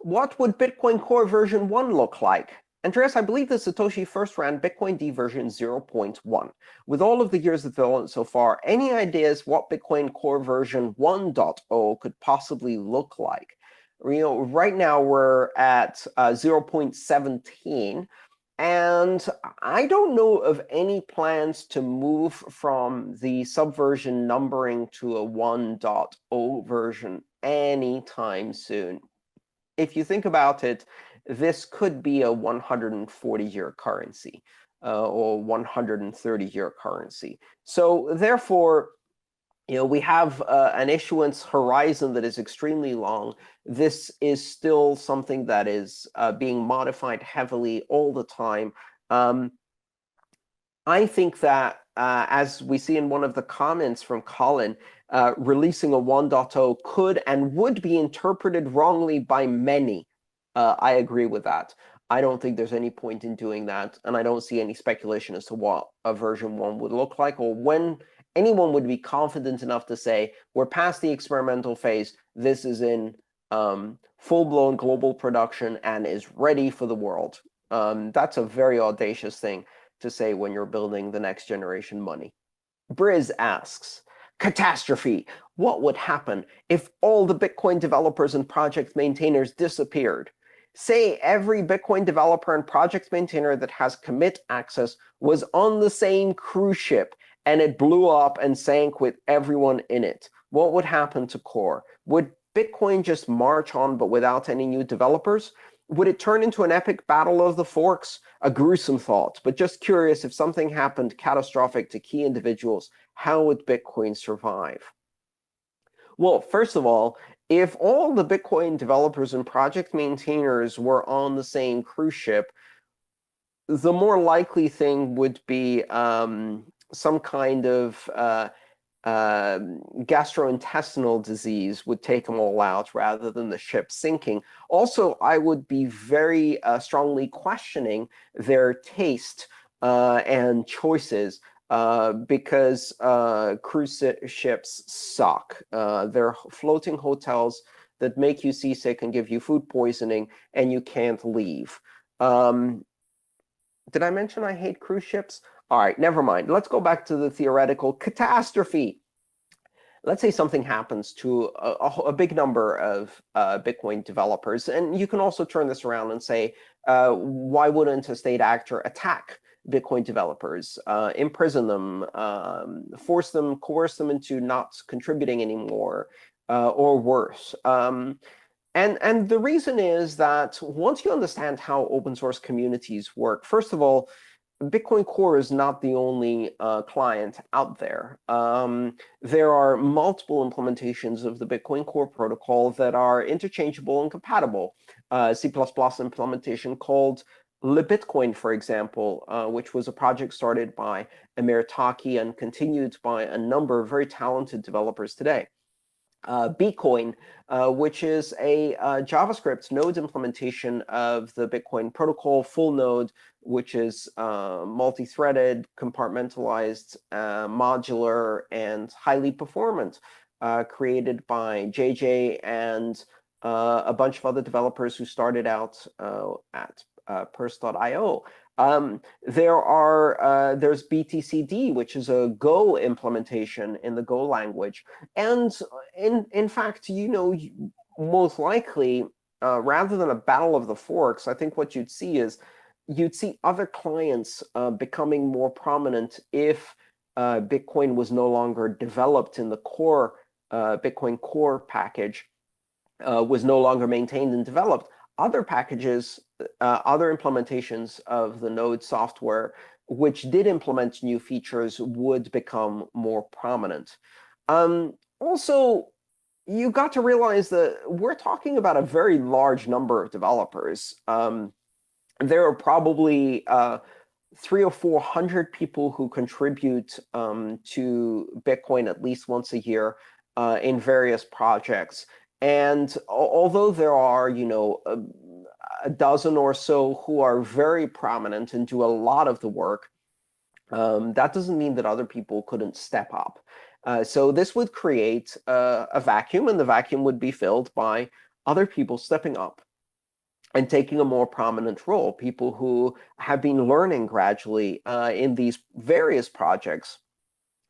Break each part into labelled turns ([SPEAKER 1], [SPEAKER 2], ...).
[SPEAKER 1] What would Bitcoin Core version 1 look like? Andreas, I believe that Satoshi first ran Bitcoin D version 0.1. With all of the years of development so far, any ideas what Bitcoin Core version 1.0 could possibly look like? Right now we're at 0.17, and I don't know of any plans to move from the subversion numbering to a 1.0 version anytime soon. If you think about it, this could be a 140-year currency or 130-year currency. So therefore, we have an issuance horizon that is extremely long. This is still something that is being modified heavily all the time. I think that, as we see in one of the comments from Colin, releasing a 1.0 could and would be interpreted wrongly by many. I agree with that. I don't think there's any point in doing that, and I don't see any speculation as to what a version 1 would look like, or when anyone would be confident enough to say, we're past the experimental phase, this is in full-blown global production and is ready for the world. That's a very audacious thing to say when you're building the next generation money. Briz asks, catastrophe, what would happen if all the Bitcoin developers and project maintainers disappeared? Say every Bitcoin developer and project maintainer that has commit access was on the same cruise ship and it blew up and sank with everyone in it. What would happen to Core? Would Bitcoin just march on but without any new developers? Would it turn into an epic battle of the forks? A gruesome thought, but just curious, if something happened catastrophic to key individuals, how would Bitcoin survive? Well, first of all, if all the Bitcoin developers and project maintainers were on the same cruise ship, the more likely thing would be some kind of gastrointestinal disease would take them all out rather than the ship sinking. Also, I would be very strongly questioning their taste and choices because cruise ships suck. They're floating hotels that make you seasick and give you food poisoning, and you can't leave. Did I mention I hate cruise ships? All right, never mind. Let's go back to the theoretical catastrophe. Let's say something happens to a big number of Bitcoin developers. And you can also turn this around and say, why wouldn't a state actor attack Bitcoin developers, imprison them, coerce them into not contributing anymore, or worse? And the reason is that once you understand how open source communities work, first of all, Bitcoin Core is not the only client out there. There are multiple implementations of the Bitcoin Core protocol that are interchangeable and compatible. C++ implementation called LibBitcoin, for example, which was a project started by Amir Taki and continued by a number of very talented developers today. Bcoin, which is a JavaScript node implementation of the Bitcoin protocol, full node, which is multi-threaded, compartmentalized, modular, and highly performant, created by JJ and a bunch of other developers who started out at Purse.io. There's BTCD, which is a Go implementation in the Go language. And in fact, most likely, rather than a battle of the forks, I think what you'd see is you'd see other clients becoming more prominent if Bitcoin was no longer developed in the core, Bitcoin Core package, was no longer maintained and developed. Other packages, other implementations of the Node software, which did implement new features, would become more prominent. Also, you got to realize that we're talking about a very large number of developers. There are probably 300 or 400 people who contribute to Bitcoin at least once a year in various projects. And although there are, a dozen or so who are very prominent and do a lot of the work, that doesn't mean that other people couldn't step up. So this would create a vacuum, and the vacuum would be filled by other people stepping up and taking a more prominent role, people who have been learning gradually in these various projects.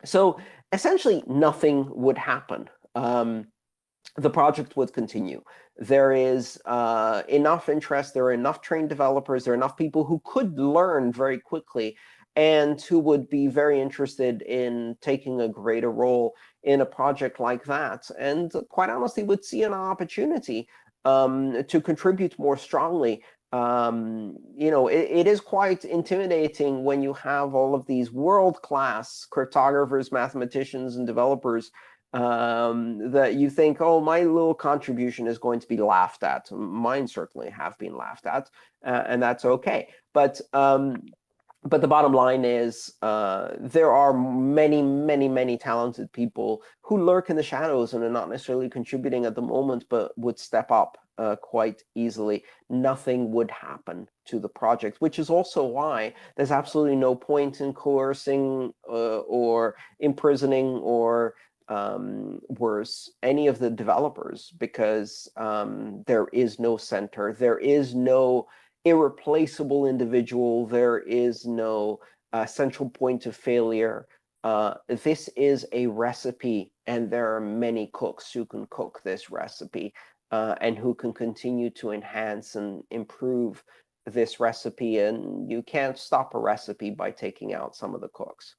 [SPEAKER 1] So essentially, nothing would happen. The project would continue. There is enough interest, there are enough trained developers, there are enough people who could learn very quickly and who would be very interested in taking a greater role in a project like that. And quite honestly, would see an opportunity to contribute more strongly. It is quite intimidating when you have all of these world-class cryptographers, mathematicians, and developers that you think, oh, my little contribution is going to be laughed at. Mine certainly have been laughed at, and that's okay. But the bottom line is there are many, many, many talented people who lurk in the shadows and are not necessarily contributing at the moment, but would step up quite easily. Nothing would happen to the project, which is also why there's absolutely no point in coercing or imprisoning or worse, any of the developers, because there is no center, there is no irreplaceable individual, there is no central point of failure. This is a recipe, and there are many cooks who can cook this recipe and who can continue to enhance and improve this recipe, and you can't stop a recipe by taking out some of the cooks.